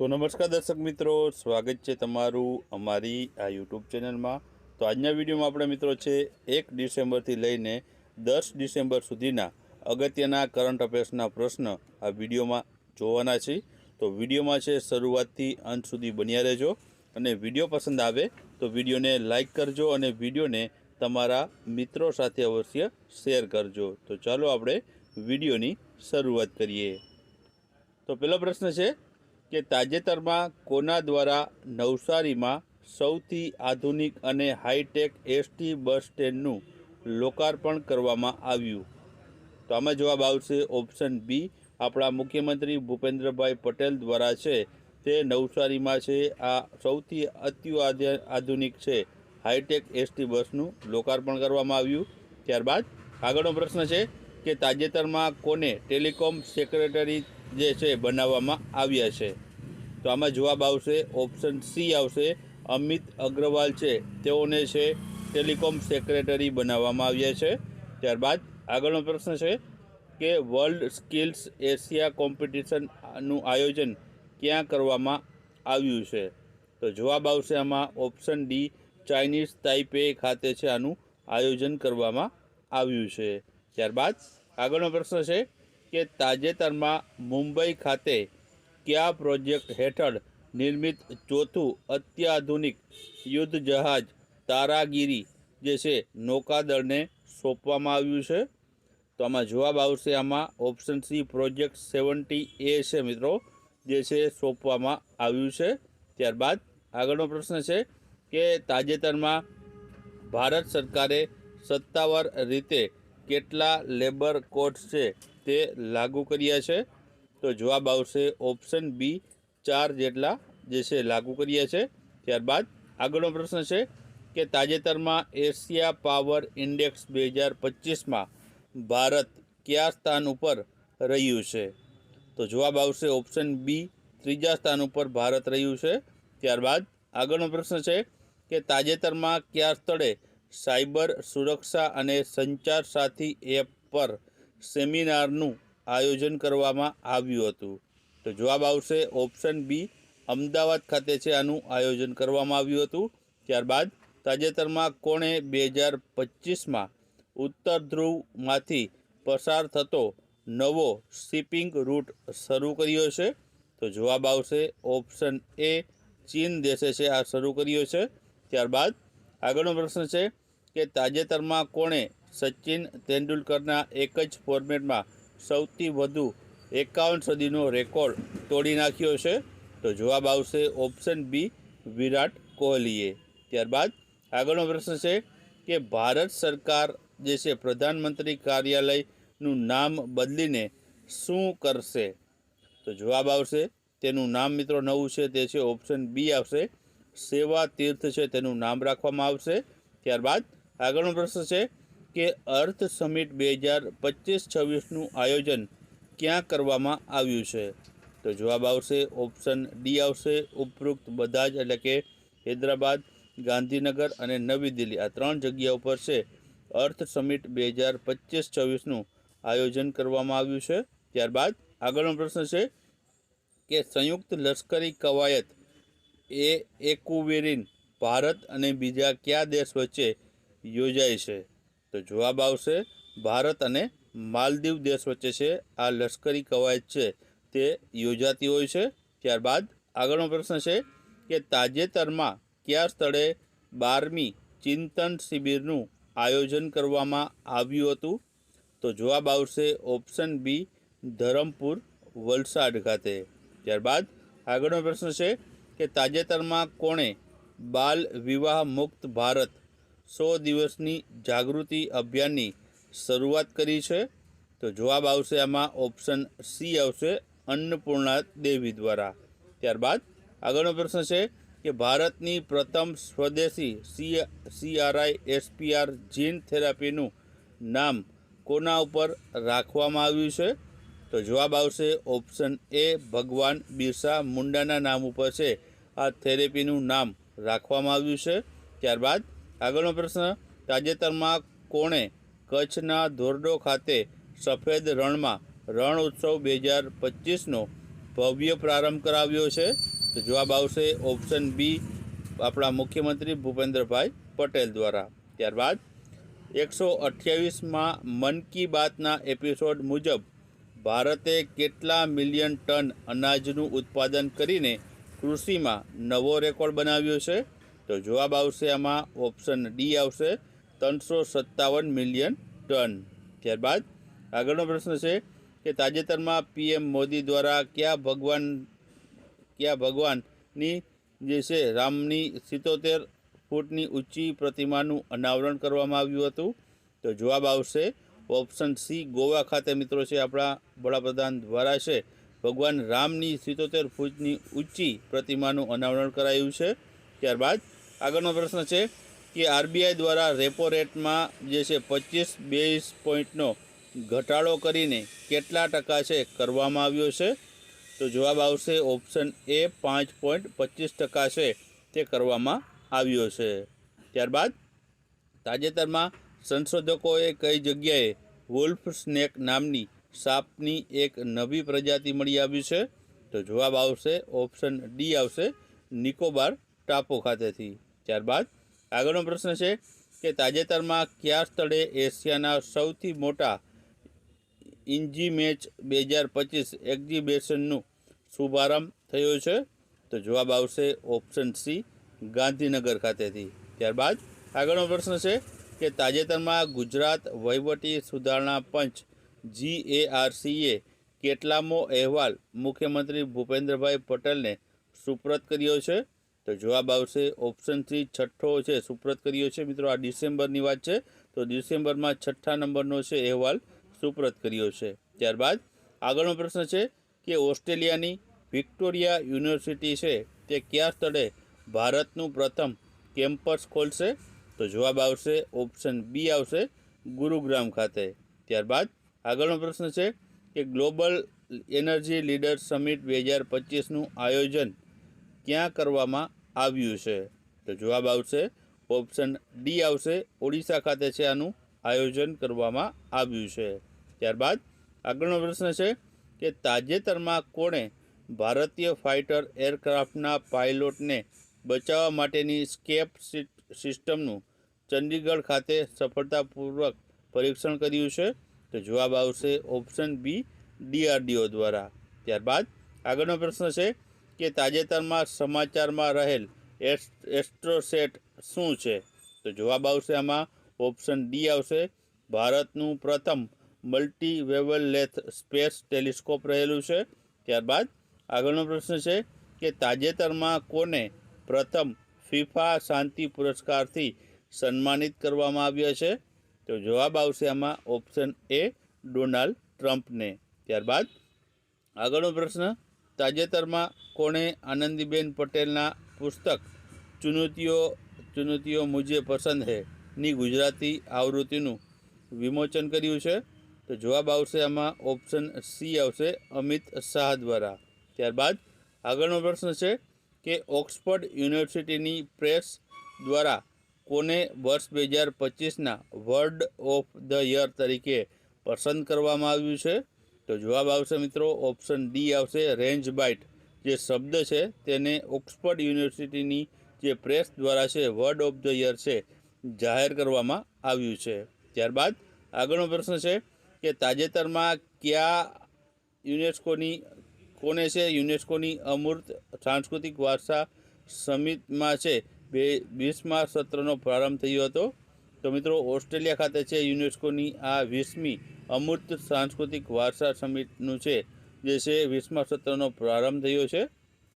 તો નમસ્કાર દર્શક મિત્રો, સ્વાગત છે તમારું અમારી આ યુટ્યુબ ચેનલમાં। તો આજના વિડીયોમાં આપણે મિત્રો છે 1 ડિસેમ્બરથી લઈને 10 ડિસેમ્બર સુધીના અગત્યના કરંટ અફેર્સના પ્રશ્ન આ વિડીયોમાં જોવાના છે। તો વિડીયોમાં છે શરૂઆતથી અંત સુધી બન્યા રહેજો અને વિડીયો પસંદ આવે તો વિડીયોને લાઇક કરજો અને વિડીયોને તમારા મિત્રો સાથે અવશ્ય શેર કરજો। તો ચાલો આપણે વિડીયોની શરૂઆત કરીએ। તો પહેલો પ્રશ્ન છે કે તાજેતરમાં કોના દ્વારા નવસારીમાં સૌથી આધુનિક અને હાઈટેક એસટી બસ સ્ટેન્ડનું લોકાર્પણ કરવામાં આવ્યું? તો આમાં જવાબ આવશે ઓપ્શન બી, આપણા મુખ્યમંત્રી ભૂપેન્દ્રભાઈ પટેલ દ્વારા છે તે નવસારીમાં છે આ સૌથી આધુનિક છે હાઈટેક એસટી બસનું લોકાર્પણ કરવામાં આવ્યું। ત્યારબાદ આગળનો પ્રશ્ન છે કે તાજેતરમાં કોને ટેલિકોમ સેક્રેટરી જે છે બનાવવામાં આવ્યા છે? તો આમાં જવાબ આવશે ઓપ્શન સી આવશે, અમિત અગ્રવાલ છે તેઓને છે ટેલિકોમ સેક્રેટરી બનાવવામાં આવ્યા છે। ત્યારબાદ આગળનો પ્રશ્ન છે કે વર્લ્ડ સ્કિલ્સ એશિયા કોમ્પિટિશનનું આયોજન ક્યાં કરવામાં આવ્યું છે? તો જવાબ આવશે આમાં ઓપ્શન ડી, ચાઇનીઝ તાઇપે ખાતે છે આનું આયોજન કરવામાં આવ્યું છે। ત્યારબાદ આગળનો પ્રશ્ન છે કે તાજેતરમાં મુંબઈ ખાતે કયા પ્રોજેક્ટ હેઠળ નિર્મિત ચોથું અત્યાધુનિક યુદ્ધ જહાજ તારાગીરી જે છે નૌકાદળને સોંપવામાં આવ્યું છે? તો આમાં જવાબ આવશે આમાં ઓપ્શન સી, પ્રોજેક્ટ 70A છે મિત્રો, જે છે સોંપવામાં આવ્યું છે। ત્યારબાદ આગળનો પ્રશ્ન છે કે તાજેતરમાં ભારત સરકારે સત્તાવાર રીતે કેટલા લેબર કોડ્સ છે તે લાગુ કર્યા છે? તો જવાબ આવશે ઓપ્શન બી, 4 જેટલા જે છે લાગુ કર્યા છે। ત્યારબાદ આગળનો પ્રશ્ન છે કે તાજેતરમાં એશિયા પાવર ઇન્ડેક્સ 2025માં ભારત કયા સ્થાન ઉપર રહ્યું છે? તો જવાબ આવશે ઓપ્શન બી, 3જા સ્થાન ઉપર ભારત રહ્યું છે। ત્યારબાદ આગળનો પ્રશ્ન છે કે તાજેતરમાં કયા સ્થળે સાયબર સુરક્ષા અને સંચાર સાથી એપ પર સેમિનારનું આયોજન કરવામાં આવ્યું હતું? તો જવાબ આવશે ઓપ્શન બી, અમદાવાદ ખાતે છે આનું આયોજન કરવામાં આવ્યું હતું। ત્યારબાદ તાજેતરમાં કોણે 2025માં ઉત્તર ધ્રુવમાંથી પસાર થતો નવો શિપિંગ રૂટ શરૂ કર્યો છે? તો જવાબ આવશે ઓપ્શન એ, ચીન દેશે છે આ શરૂ કર્યો છે। ત્યારબાદ આગળનો પ્રશ્ન છે કે તાજેતરમાં કોણે સચિન તેંડુલકરના એક જ ફોર્મેટમાં સૌથી વધુ 51 સદીનો રેકોર્ડ તોડી નાખ્યો છે? તો જવાબ આવશે ઓપ્શન બી, વિરાટ કોહલીએ। ત્યારબાદ આગળનો પ્રશ્ન છે કે ભારત સરકાર જે છે પ્રધાનમંત્રી કાર્યાલયનું નામ બદલીને શું કરશે? તો જવાબ આવશે તેનું નામ મિત્રો નવું છે તે છે ઓપ્શન બી આવશે, સેવા તીર્થ છે તેનું નામ રાખવામાં આવશે। ત્યારબાદ આગળનો પ્રશ્ન છે કે અર્થ સમિટ 2025-26નું આયોજન ક્યાં કરવામાં આવ્યું છે? તો જવાબ આવશે ઓપ્શન ડી આવશે, ઉપરોક્ત બધા જ એટલે કે હૈદરાબાદ, ગાંધીનગર અને નવી દિલ્હી આ 3 જગ્યા ઉપર છે અર્થ સમિટ 2025-26નું આયોજન કરવામાં આવ્યું છે। ત્યારબાદ આગળનો પ્રશ્ન છે કે સંયુક્ત લશ્કરી કવાયત એકુવેરિન ભારત અને બીજા કયા દેશ વચ્ચે યોજાય છે? તો જવાબ આવશે ભારત અને માલદીવ દેશ વચ્ચે છે આ લશ્કરી કવાયત છે તે યોજાતી હોય છે। ત્યારબાદ આગળનો પ્રશ્ન છે કે તાજેતરમાં કયા સ્થળે 12મી ચિંતન શિબિરનું આયોજન કરવામાં આવ્યું હતું? તો જવાબ આવશે ઓપ્શન બી, ધરમપુર વલસાડ ખાતે। ત્યારબાદ આગળનો પ્રશ્ન છે કે તાજેતરમાં કોણે બાલ વિવાહ મુક્ત ભારત 100 દિવસની જાગૃતિ અભિયાનની શરૂઆત કરી છે? તો જવાબ આવશે આમાં ઓપ્શન સી આવશે, અન્નપૂર્ણા દેવી દ્વારા। ત્યારબાદ આગળનો પ્રશ્ન છે કે ભારતની પ્રથમ સ્વદેશી CRISPR જીન થેરાપીનું નામ કોના ઉપર રાખવામાં આવ્યું છે? તો જવાબ આવશે ઓપ્શન એ, ભગવાન બિરસા મુંડાના નામ ઉપર છે આ થેરેપીનું નામ રાખવામાં આવ્યું છે। ત્યારબાદ આગળનો પ્રશ્ન, તાજેતરમાં કોણે કચ્છના ધોરડો ખાતે સફેદ રણમાં રણ ઉત્સવ 2025નો ભવ્ય પ્રારંભ કરાવ્યો છે? તો જવાબ આવશે ઓપ્શન બી, આપણા મુખ્યમંત્રી ભૂપેન્દ્રભાઈ પટેલ દ્વારા. ત્યારબાદ 128માં મન કી બાતના એપિસોડ મુજબ ભારતે કેટલા મિલિયન ટન અનાજનું ઉત્પાદન કરીને કૃષિમાં નવો રેકોર્ડ બનાવ્યો છે? તો જવાબ આવશે આમાં ઓપ્શન ડી આવશે 357 મિલિયન ટન. ત્યારબાદ આગળનો પ્રશ્ન છે કે તાજેતરમાં પીએમ મોદી દ્વારા કયા ભગવાનની જે છે રામની 77 ફૂટની ઊંચી પ્રતિમાનું અનાવરણ કરવામાં આવ્યું હતું? તો જવાબ આવશે ઓપ્શન સી, ગોવા ખાતે મિત્રો છે આપણા વડાપ્રધાન દ્વારા છે ભગવાન રામની 77 ફૂટની ઊંચી પ્રતિમાનું અનાવરણ કરાયું છે. ત્યારબાદ આગળનો પ્રશ્ન છે કે આરબીઆઈ દ્વારા રેપો રેટમાં જે છે 25 બેઝ પોઈન્ટનો ઘટાડો કરીને કેટલા ટકા છે કરવામાં આવ્યો છે? તો જવાબ આવશે ઓપ્શન એ, 5.25% છે તે કરવામાં આવ્યો છે. ત્યારબાદ તાજેતરમાં સંશોધકોએ કઈ જગ્યાએ વુલ્ફ સ્નેક નામની સાપની એક નવી પ્રજાતિ મળી આવી છે? તો જવાબ આવશે ઓપ્શન ડી આવશે, નિકોબાર ટાપુ ખાતેથી. ત્યારબાદ આગળનો પ્રશ્ન છે કે તાજેતરમાં કયા સ્થળે એશિયાના સૌથી મોટા ઇન્જીમેચ 2025 એક્ઝિબિશનનું શુભારંભ થયો છે? તો જવાબ આવશે ઓપ્શન સી, ગાંધીનગર ખાતેથી. ત્યારબાદ આગળનો પ્રશ્ન છે કે તાજેતરમાં ગુજરાત વહીવટી સુધારણા પંચ GARCએ કેટલામો અહેવાલ મુખ્યમંત્રી ભૂપેન્દ્રભાઈ પટેલને સુપ્રત કર્યો છે? તો જવાબ આવશે ઓપ્શન સી, છઠ્ઠો છે સુપ્રત કર્યો છે. મિત્રો આ ડિસેમ્બરની વાત છે, તો ડિસેમ્બરમાં 6થા નંબરનો છે અહેવાલ સુપ્રત કર્યો છે. ત્યારબાદ આગળનો પ્રશ્ન છે કે ઓસ્ટ્રેલિયાની વિક્ટોરિયા યુનિવર્સિટી છે તે કયા સ્થળે ભારતનું પ્રથમ કેમ્પસ ખોલશે? તો જવાબ આવશે ઓપ્શન બી આવશે, ગુરુગ્રામ ખાતે. ત્યારબાદ આગળનો પ્રશ્ન છે કે ગ્લોબલ એનર્જી લીડર્સ સમિટ 2025નું આયોજન ક્યાં કરવામાં આવ્યું છે? તો જવાબ આવશે ઓપ્શન ડી આવશે, ઓડિશા ખાતે છે આનું આયોજન કરવામાં આવ્યું છે. ત્યારબાદ આગળનો પ્રશ્ન છે કે તાજેતરમાં કોણે ભારતીય ફાઇટર એરક્રાફ્ટના પાયલોટને બચાવવા માટેની સ્કેપ સિસ્ટમનું ચંદીગઢ ખાતે સફળતાપૂર્વક પરીક્ષણ કર્યું છે? તો જવાબ આવશે ઓપ્શન બી, DRDO દ્વારા. ત્યારબાદ આગળનો પ્રશ્ન છે કે તાજેતરમાં સમાચારમાં રહેલ એસ્ટ્રોસેટ શું છે? તો જવાબ આવશે આમાં ઓપ્શન ડી આવશે, ભારતનું પ્રથમ મલ્ટી વેવલેન્થ સ્પેસ ટેલિસ્કોપ રહેલું છે. ત્યારબાદ આગળનો પ્રશ્ન છે કે તાજેતરમાં કોને પ્રથમ ફિફા શાંતિ પુરસ્કારથી સન્માનિત કરવામાં આવ્યા છે? તો જવાબ આવશે આમાં ઓપ્શન એ, ડોનાલ્ડ ટ્રમ્પને. ત્યારબાદ આગળનો પ્રશ્ન, તાજેતરમાં કોણે આનંદીબેન પટેલના પુસ્તક ચુનૌતીઓ મુझे પસંદ હૈ ની ગુજરાતી આવૃત્તિનું વિમોચન કર્યું છે? તો જવાબ આવશે આમાં ઓપ્શન સી આવશે, અમિત શાહ દ્વારા. ત્યારબાદ આગળનો પ્રશ્ન છે કે ઓક્સફર્ડ યુનિવર્સિટીની પ્રેસ દ્વારા કોને વર્ષ 2025ના વર્ડ ઓફ ધ યર તરીકે પસંદ કરવામાં આવ્યું છે? તો જવાબ આવશે મિત્રો ઓપ્શન ડી આવશે, રેન્જ બાઇટ જે શબ્દ છે તેને ઓક્સફર્ડ યુનિવર્સિટીની જે પ્રેસ દ્વારા છે વર્ડ ઓફ ધ યર છે જાહેર કરવામાં આવ્યું છે. ત્યારબાદ આગળનો પ્રશ્ન છે કે તાજેતરમાં કયા યુનેસ્કોની અમૂર્ત સાંસ્કૃતિક વારસા સમિટમાં છે 20મા સત્રનો પ્રારંભ થયો હતો? તો મિત્રો ઓસ્ટ્રેલિયા ખાતે છે યુનેસ્કોની આ 20મી અમૂર્ત સાંસ્કૃતિક વારસા સમિટનું છે જે છે 20મા સત્રનો પ્રારંભ થયો છે.